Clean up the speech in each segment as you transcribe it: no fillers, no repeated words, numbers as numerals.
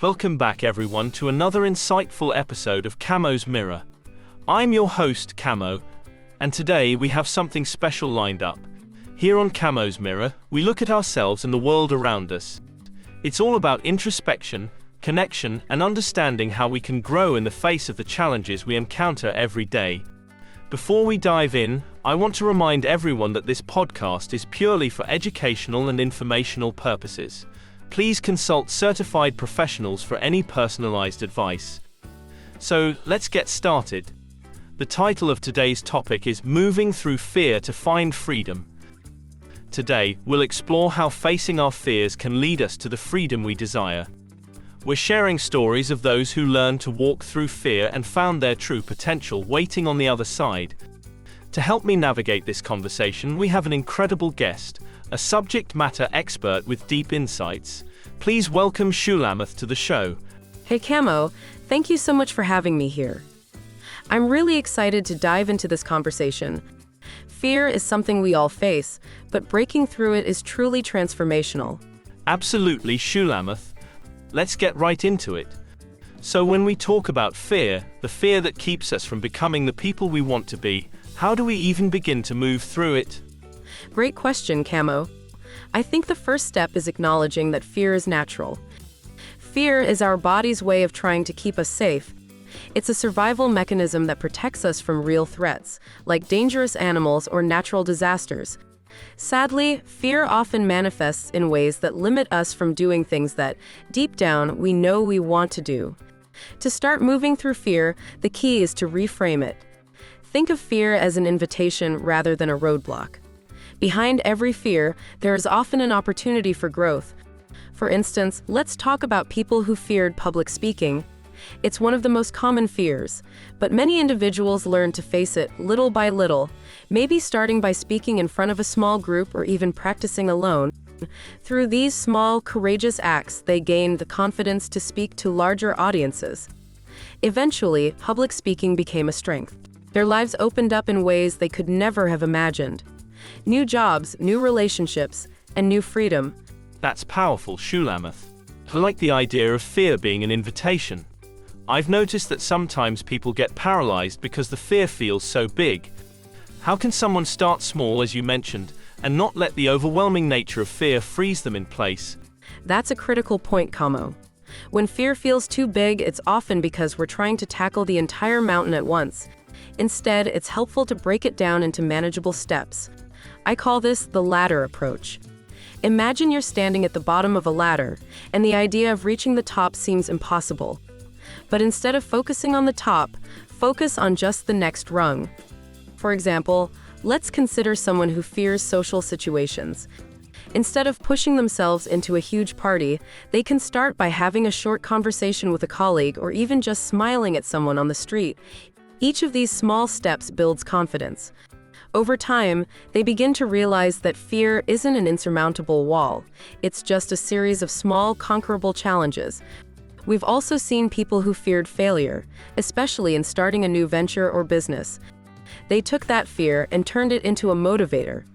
Welcome back everyone to another insightful episode of Camo's Mirror. I'm your host, Camo, and today we have something special lined up. Here on Camo's Mirror, we look at ourselves and the world around us. It's all about introspection, connection, and understanding how we can grow in the face of the challenges we encounter every day. Before we dive in, I want to remind everyone that this podcast is purely for educational and informational purposes. Please consult certified professionals for any personalized advice. So, let's get started. The title of today's topic is Moving Through Fear to Find Freedom. Today, we'll explore how facing our fears can lead us to the freedom we desire. We're sharing stories of those who learned to walk through fear and found their true potential waiting on the other side. To help me navigate this conversation, we have an incredible guest, a subject matter expert with deep insights. Please welcome Shulamith to the show. Hey Camo, thank you so much for having me here. I'm really excited to dive into this conversation. Fear is something we all face, but breaking through it is truly transformational. Absolutely, Shulamith. Let's get right into it. So when we talk about fear, the fear that keeps us from becoming the people we want to be, how do we even begin to move through it? Great question, Camo. I think the first step is acknowledging that fear is natural. Fear is our body's way of trying to keep us safe. It's a survival mechanism that protects us from real threats, like dangerous animals or natural disasters. Sadly, fear often manifests in ways that limit us from doing things that, deep down, we know we want to do. To start moving through fear, the key is to reframe it. Think of fear as an invitation rather than a roadblock. Behind every fear, there is often an opportunity for growth. For instance, let's talk about people who feared public speaking. It's one of the most common fears, but many individuals learn to face it little by little, maybe starting by speaking in front of a small group or even practicing alone. Through these small, courageous acts, they gained the confidence to speak to larger audiences. Eventually, public speaking became a strength. Their lives opened up in ways they could never have imagined. New jobs, new relationships, and new freedom. That's powerful, Shulamith. I like the idea of fear being an invitation. I've noticed that sometimes people get paralyzed because the fear feels so big. How can someone start small, as you mentioned, and not let the overwhelming nature of fear freeze them in place? That's a critical point, Camo. When fear feels too big, it's often because we're trying to tackle the entire mountain at once. Instead, it's helpful to break it down into manageable steps. I call this the ladder approach. Imagine you're standing at the bottom of a ladder, and the idea of reaching the top seems impossible. But instead of focusing on the top, focus on just the next rung. For example, let's consider someone who fears social situations. Instead of pushing themselves into a huge party, they can start by having a short conversation with a colleague or even just smiling at someone on the street. Each of these small steps builds confidence. Over time, they begin to realize that fear isn't an insurmountable wall. It's just a series of small, conquerable challenges. We've also seen people who feared failure, especially in starting a new venture or business. They took that fear and turned it into a motivator.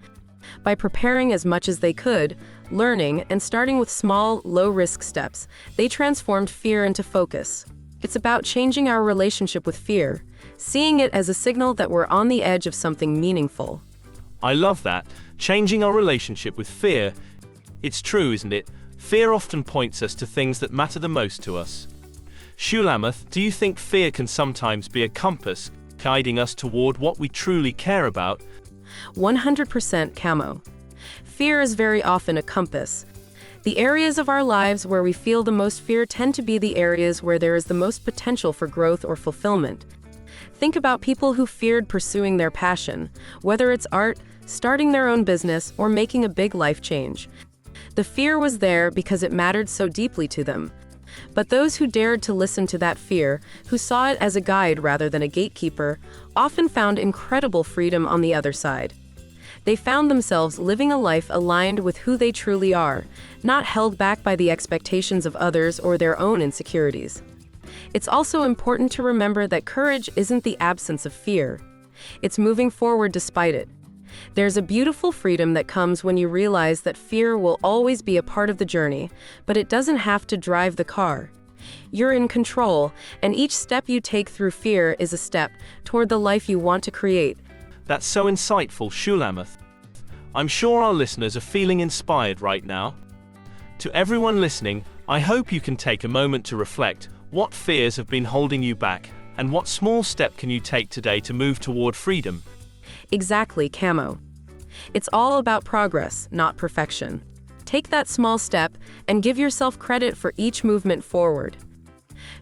By preparing as much as they could, learning, and starting with small, low-risk steps, they transformed fear into focus. It's about changing our relationship with fear, seeing it as a signal that we're on the edge of something meaningful. I love that. Changing our relationship with fear. It's true, isn't it? Fear often points us to things that matter the most to us. Shulamith, do you think fear can sometimes be a compass, guiding us toward what we truly care about? 100% Camo. Fear is very often a compass. The areas of our lives where we feel the most fear tend to be the areas where there is the most potential for growth or fulfillment. Think about people who feared pursuing their passion, whether it's art, starting their own business, or making a big life change. The fear was there because it mattered so deeply to them. But those who dared to listen to that fear, who saw it as a guide rather than a gatekeeper, often found incredible freedom on the other side. They found themselves living a life aligned with who they truly are, not held back by the expectations of others or their own insecurities. It's also important to remember that courage isn't the absence of fear. It's moving forward despite it. There's a beautiful freedom that comes when you realize that fear will always be a part of the journey, but it doesn't have to drive the car. You're in control, and each step you take through fear is a step toward the life you want to create. That's so insightful, Shulamith. I'm sure our listeners are feeling inspired right now. To everyone listening, I hope you can take a moment to reflect. What fears have been holding you back, and what small step can you take today to move toward freedom? Exactly, Camo. It's all about progress, not perfection. Take that small step and give yourself credit for each movement forward.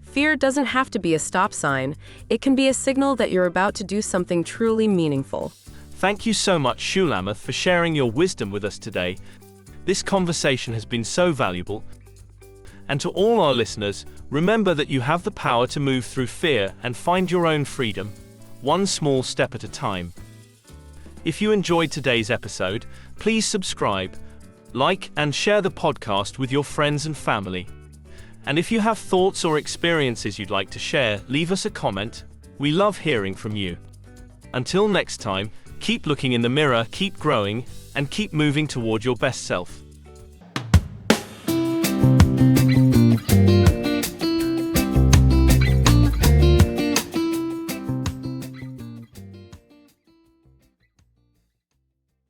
Fear doesn't have to be a stop sign. It can be a signal that you're about to do something truly meaningful. Thank you so much, Shulamith, for sharing your wisdom with us today. This conversation has been so valuable. And to all our listeners, remember that you have the power to move through fear and find your own freedom, one small step at a time. If you enjoyed today's episode, please subscribe, like, and share the podcast with your friends and family. And if you have thoughts or experiences you'd like to share, leave us a comment. We love hearing from you. Until next time, keep looking in the mirror, keep growing, and keep moving toward your best self.